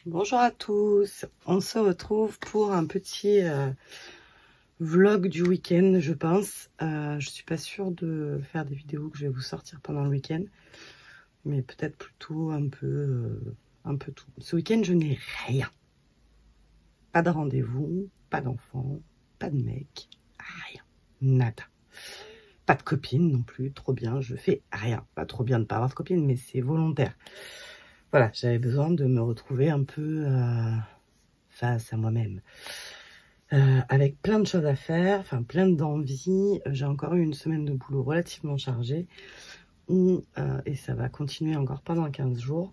Bonjour à tous, on se retrouve pour un petit vlog du week-end, je pense. Je suis pas sûre de faire des vidéos que je vais vous sortir pendant le week-end, mais peut-être plutôt un peu tout. Ce week-end, je n'ai rien. Pas de rendez-vous, pas d'enfant, pas de mec, rien, nada. Pas de copine non plus, trop bien, je fais rien. Pas trop bien de ne pas avoir de copine, mais c'est volontaire. Voilà, j'avais besoin de me retrouver un peu face à moi-même. Avec plein de choses à faire, enfin plein d'envies. J'ai encore eu une semaine de boulot relativement chargée. Et ça va continuer encore pendant 15 jours.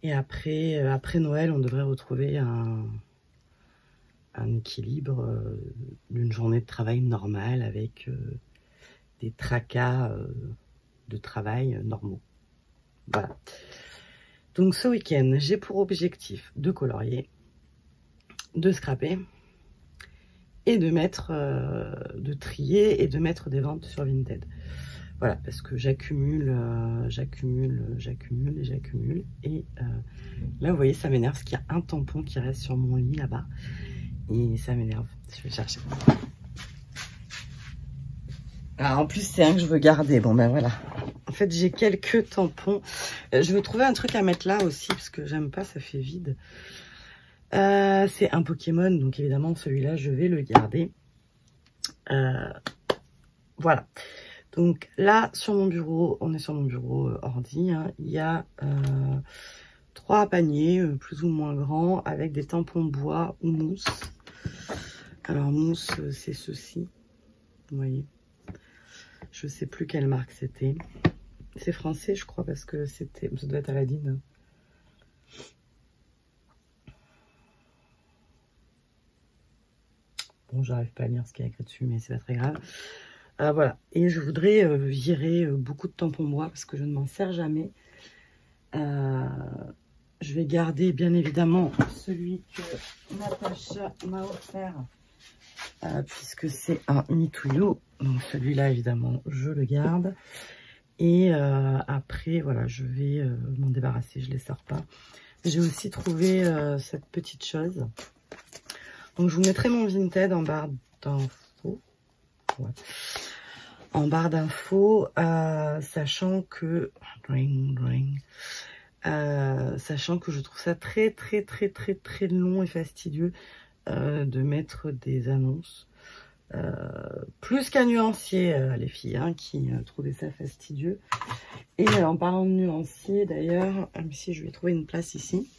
Et après Noël, on devrait retrouver un équilibre d'une journée de travail normale avec des tracas de travail normaux. Voilà. Donc ce week-end, j'ai pour objectif de colorier, de scraper et de mettre, de trier et de mettre des ventes sur Vinted. Voilà, parce que j'accumule. Et là, vous voyez, ça m'énerve parce qu'il y a un tampon qui reste sur mon lit là-bas. Et ça m'énerve. Je vais chercher. Ah, en plus, c'est un que je veux garder. Bon, ben voilà. En fait, j'ai quelques tampons. Je veux trouver un truc à mettre là aussi parce que j'aime pas, ça fait vide. C'est un Pokémon, donc évidemment, celui-là, je vais le garder. Voilà. Donc là, sur mon bureau, on est sur mon bureau ordi, hein, il y a 3 paniers plus ou moins grands avec des tampons bois ou mousse. Alors mousse, c'est ceci, vous voyez. Je sais plus quelle marque c'était. C'est français, je crois, parce que c'était, ça doit être Aladine. Bon, j'arrive pas à lire ce qu'il y a écrit dessus, mais c'est pas très grave. Voilà, et je voudrais virer beaucoup de tampons bois parce que je ne m'en sers jamais. Je vais garder bien évidemment celui que Natacha m'a offert puisque c'est un Me To You. Donc celui-là évidemment je le garde. Et après voilà, je vais m'en débarrasser, je les sors pas. J'ai aussi trouvé cette petite chose. Donc je vous mettrai mon Vinted en barre d'infos. Ouais. En barre d'infos, sachant que sachant que je trouve ça très long et fastidieux de mettre des annonces. Plus qu'un nuancier, les filles, hein, qui trouvaient ça fastidieux. Et en parlant de nuancier, d'ailleurs, si je vais trouver une place ici.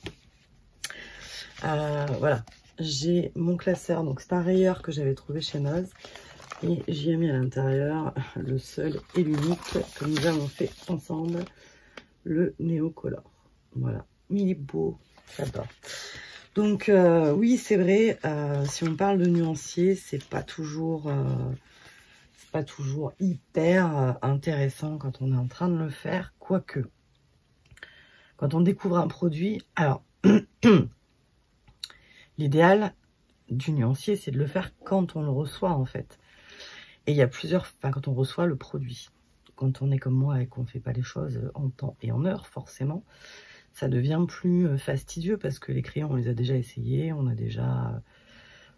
Voilà, j'ai mon classeur, donc c'est un rayeur que j'avais trouvé chez Noz. Et j'y ai mis à l'intérieur le seul et l'unique que nous avons fait ensemble, le Néocolor. Voilà, il est beau, j'adore. Donc oui, c'est vrai, si on parle de nuancier, c'est pas toujours hyper intéressant quand on est en train de le faire, quoique quand on découvre un produit, alors l'idéal du nuancier, c'est de le faire quand on le reçoit en fait. Et il y a plusieurs, enfin quand on reçoit le produit. Quand on est comme moi et qu'on ne fait pas les choses en temps et en heure, forcément, ça devient plus fastidieux parce que les crayons, on les a déjà essayés, on a déjà...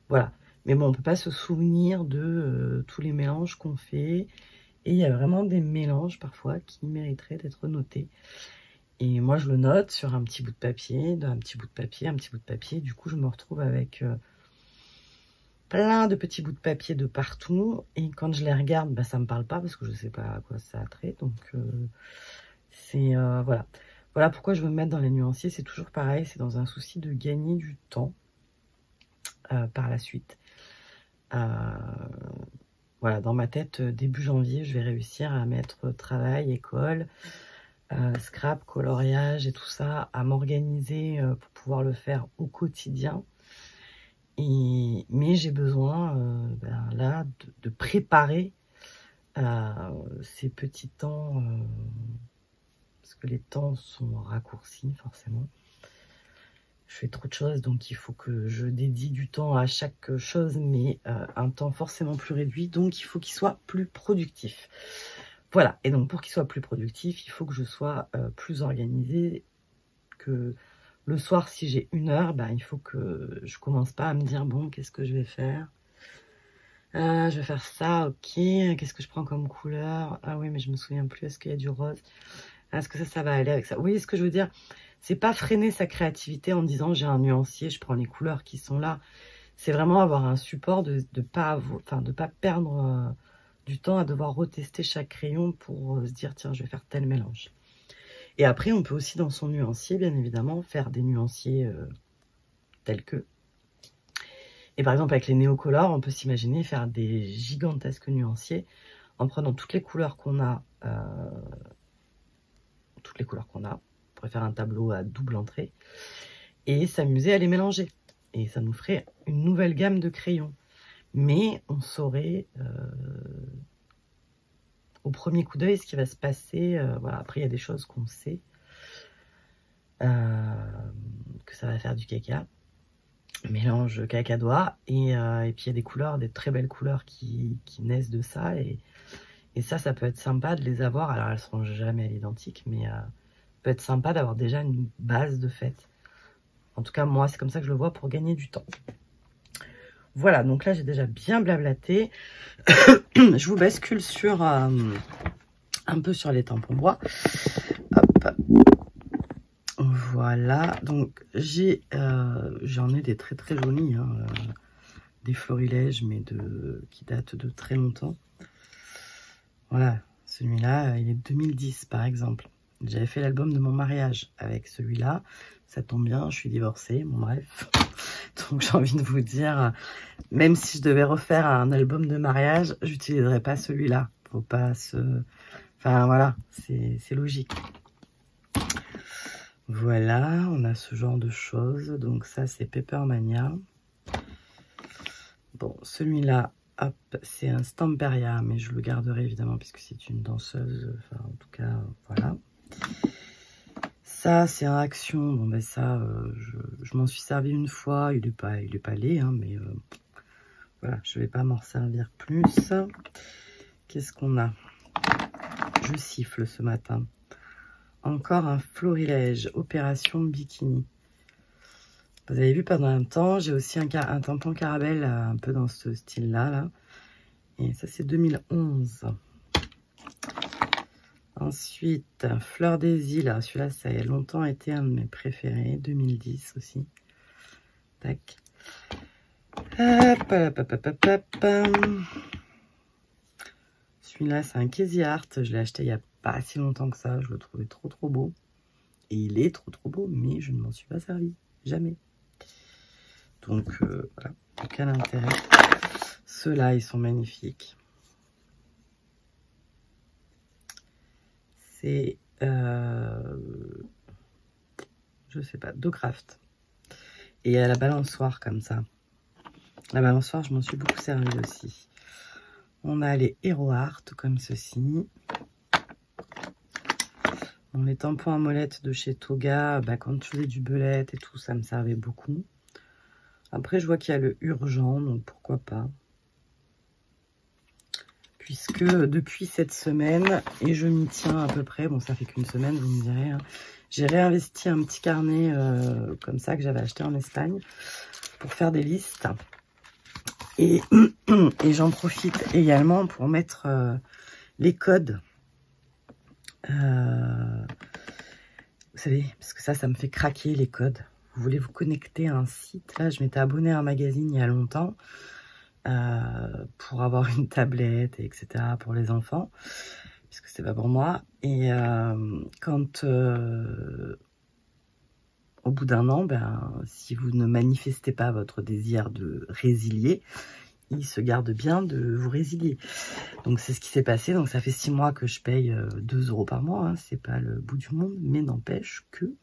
voilà. Mais bon, on ne peut pas se souvenir de tous les mélanges qu'on fait. Et il y a vraiment des mélanges parfois qui mériteraient d'être notés. Et moi, je le note sur un petit bout de papier, un petit bout de papier. Du coup, je me retrouve avec... plein de petits bouts de papier de partout, et quand je les regarde, bah, ça me parle pas parce que je sais pas à quoi ça a trait. Donc c'est voilà pourquoi je veux me mettre dans les nuanciers. C'est toujours pareil, c'est dans un souci de gagner du temps par la suite. Voilà, dans ma tête, début janvier, je vais réussir à mettre travail, école, scrap, coloriage et tout ça, à m'organiser pour pouvoir le faire au quotidien. Mais j'ai besoin là de préparer ces petits temps parce que les temps sont raccourcis forcément. Je fais trop de choses, donc il faut que je dédie du temps à chaque chose, mais un temps forcément plus réduit, donc il faut qu'il soit plus productif. Voilà, et donc pour qu'il soit plus productif, il faut que je sois plus organisée, que Le soir, si j'ai 1 heure, bah, il faut que je commence pas à me dire, bon, qu'est-ce que je vais faire? Je vais faire ça, ok. Qu'est-ce que je prends comme couleur? Ah oui, mais je me souviens plus. Est-ce qu'il y a du rose? Est-ce que ça va aller avec ça? Oui, ce que je veux dire, c'est pas freiner sa créativité en disant j'ai un nuancier, je prends les couleurs qui sont là. C'est vraiment avoir un support de pas perdre du temps à devoir retester chaque crayon pour se dire tiens, je vais faire tel mélange. Et après, on peut aussi dans son nuancier, bien évidemment, faire des nuanciers tels que. Et par exemple, avec les néocolores, on peut s'imaginer faire des gigantesques nuanciers en prenant toutes les couleurs qu'on a. On pourrait faire un tableau à double entrée et s'amuser à les mélanger. Et ça nous ferait une nouvelle gamme de crayons. Mais on saurait au premier coup d'œil ce qui va se passer. Voilà. Après, il y a des choses qu'on sait que ça va faire du caca. Mélange cacadois. Et puis, il y a des couleurs, des très belles couleurs qui naissent de ça. Et ça peut être sympa de les avoir. Alors, elles ne seront jamais à l'identique, mais peut être sympa d'avoir déjà une base de fait. En tout cas, moi, c'est comme ça que je le vois pour gagner du temps. Voilà, donc là, j'ai déjà bien blablaté. Je vous bascule sur un peu sur les tampons bois. Hop. Voilà, donc j'en ai des très très jolis, hein, des florilèges, mais qui datent de très longtemps. Voilà, celui-là, il est 2010 par exemple. J'avais fait l'album de mon mariage avec celui-là. Ça tombe bien, je suis divorcée, bon bref. Donc j'ai envie de vous dire, même si je devais refaire un album de mariage, j'utiliserais pas celui-là. Faut pas se... Enfin voilà, c'est logique. Voilà, on a ce genre de choses. Donc ça, c'est Peppermania. Bon, celui-là, hop, c'est un Stamperia, mais je le garderai évidemment puisque c'est une danseuse. Enfin, en tout cas, voilà. Ça, c'est un Action. Bon, ben ça, je m'en suis servi une fois. Il est pas laid, hein, mais voilà, je vais pas m'en servir plus. Qu'est-ce qu'on a? Je siffle ce matin. Encore un florilège, Opération Bikini. Vous avez vu pendant un temps, j'ai aussi un tampon Caramel un peu dans ce style-là. Là. Et ça, c'est 2011. Ensuite, Fleur des Îles. Celui-là, ça a longtemps été un de mes préférés. 2010 aussi. Tac. Hop, hop, hop, hop, hop. Celui-là, c'est un Casey Art. Je l'ai acheté il n'y a pas si longtemps que ça. Je le trouvais trop, trop beau. Et il est trop, trop beau, mais je ne m'en suis pas servi. Jamais. Donc, voilà. Aucun intérêt. Ceux-là, ils sont magnifiques. C'est, je sais pas, Docraft. Et à la balançoire comme ça. La balançoire, je m'en suis beaucoup servi aussi. On a les Hero Art comme ceci. Bon, les tampons à molette de chez Toga, bah, quand je faisais du belette et tout, ça me servait beaucoup. Après, je vois qu'il y a le urgent, donc pourquoi pas. Puisque depuis cette semaine, et je m'y tiens à peu près, bon ça fait qu'une semaine, vous me direz, hein, j'ai réinvesti un petit carnet comme ça que j'avais acheté en Espagne pour faire des listes. Et j'en profite également pour mettre les codes. Vous savez, parce que ça me fait craquer les codes. Vous voulez vous connecter à un site. Là, je m'étais abonnée à un magazine il y a longtemps. Pour avoir une tablette, etc. pour les enfants, puisque c'est pas pour moi. Et quand au bout d'un an, ben, si vous ne manifestez pas votre désir de résilier, il se garde bien de vous résilier. Donc c'est ce qui s'est passé. Donc ça fait 6 mois que je paye 2 € par mois. Hein. C'est pas le bout du monde, mais n'empêche que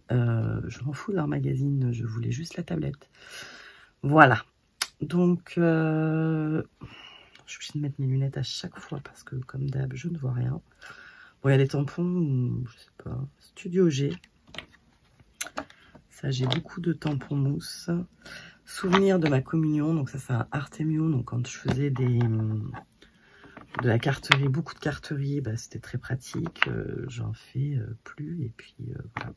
je m'en fous de leur magazine. Je voulais juste la tablette. Voilà. Donc, je suis obligée de mettre mes lunettes à chaque fois parce que, comme d'hab, je ne vois rien. Bon, il y a des tampons, je sais pas, Studio G. Ça, j'ai beaucoup de tampons mousse. Souvenir de ma communion, donc ça, c'est un Artemio. Donc, quand je faisais de la carterie, beaucoup de carterie, bah, c'était très pratique. J'en fais plus, et puis voilà.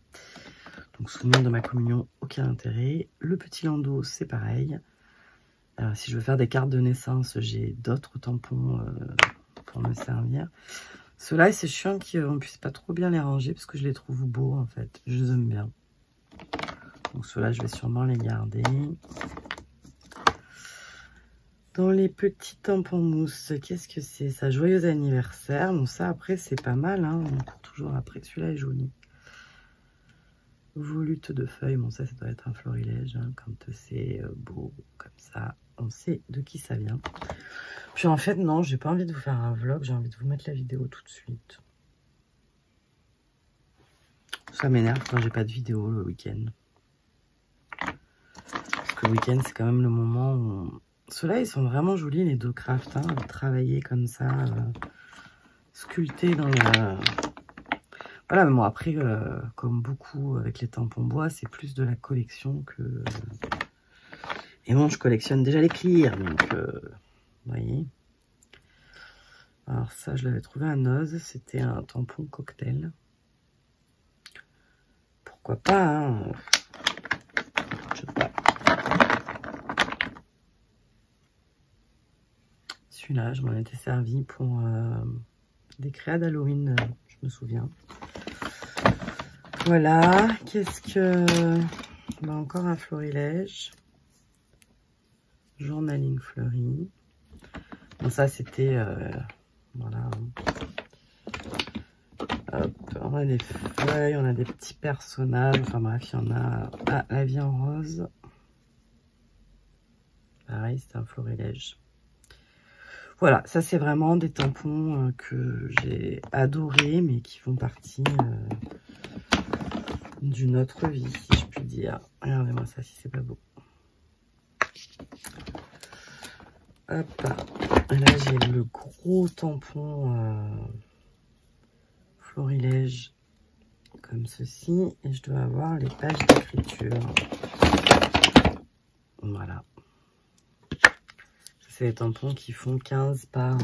Donc souvenir de ma communion, aucun intérêt. Le petit landau, c'est pareil. Si je veux faire des cartes de naissance, j'ai d'autres tampons pour me servir. Ceux-là, c'est chiant qu'on ne puisse pas trop bien les ranger parce que je les trouve beaux en fait. Je les aime bien. Donc ceux-là, je vais sûrement les garder. Dans les petits tampons mousse, qu'est-ce que c'est ça? Joyeux anniversaire. Bon, ça après, c'est pas mal. Hein, on court toujours après. Celui-là est joli. Volute de feuilles. Bon, ça doit être un florilège. Hein, quand c'est beau comme ça, on sait de qui ça vient. Puis en fait, non, j'ai pas envie de vous faire un vlog. J'ai envie de vous mettre la vidéo tout de suite. Ça m'énerve quand j'ai pas de vidéo le week-end. Parce que le week-end, c'est quand même le moment où... Ceux-là, ils sont vraiment jolis, les Do Craft. Hein, travailler comme ça, sculpter dans le... Voilà, mais bon, après, comme beaucoup avec les tampons bois, c'est plus de la collection que... Et bon, je collectionne déjà les clear, donc... vous voyez. Alors ça, je l'avais trouvé à Noz. C'était un tampon cocktail. Pourquoi pas, hein? Je sais pas. Celui-là, je m'en étais servi pour des créas d'Halloween, je me souviens. Voilà, qu'est-ce que... Bah, encore un florilège. Journaling fleuri. Bon, ça, c'était... voilà. Hop, on a des feuilles, on a des petits personnages. Enfin bref, il y en a... Ah, la vie en rose. Pareil, c'est un florilège. Voilà, ça c'est vraiment des tampons que j'ai adorés, mais qui font partie d'une autre vie, si je puis dire. Regardez-moi ça, si c'est pas beau. Hop, là j'ai le gros tampon florilège comme ceci, et je dois avoir les pages d'écriture. Voilà. C'est des tampons qui font 15 par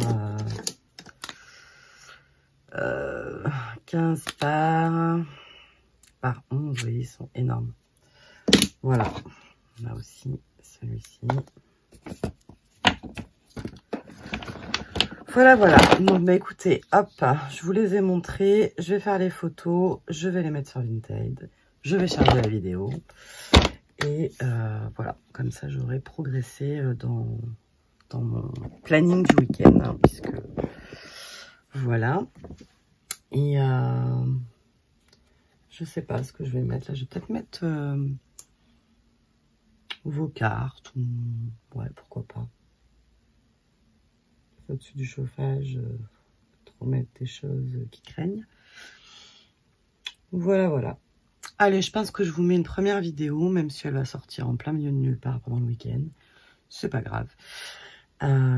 11, vous voyez, ils sont énormes. Voilà, on a aussi celui-ci. Voilà, voilà. Donc, bah, écoutez, hop, je vous les ai montrés. Je vais faire les photos, je vais les mettre sur Vinted, je vais charger la vidéo. Et voilà, comme ça, j'aurai progressé dans mon planning du week-end, hein, puisque voilà. Et je sais pas ce que je vais mettre là. Je vais peut-être mettre vos cartes. Ou... Ouais, pourquoi pas. Au-dessus du chauffage, trop mettre des choses qui craignent. Voilà, voilà. Allez, je pense que je vous mets une première vidéo, même si elle va sortir en plein milieu de nulle part pendant le week-end. C'est pas grave.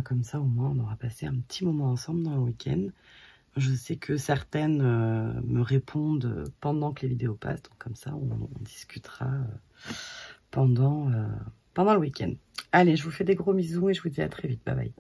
Comme ça, au moins, on aura passé un petit moment ensemble dans le week-end. Je sais que certaines me répondent pendant que les vidéos passent. Donc comme ça, on discutera pendant le week-end. Allez, je vous fais des gros bisous et je vous dis à très vite. Bye bye.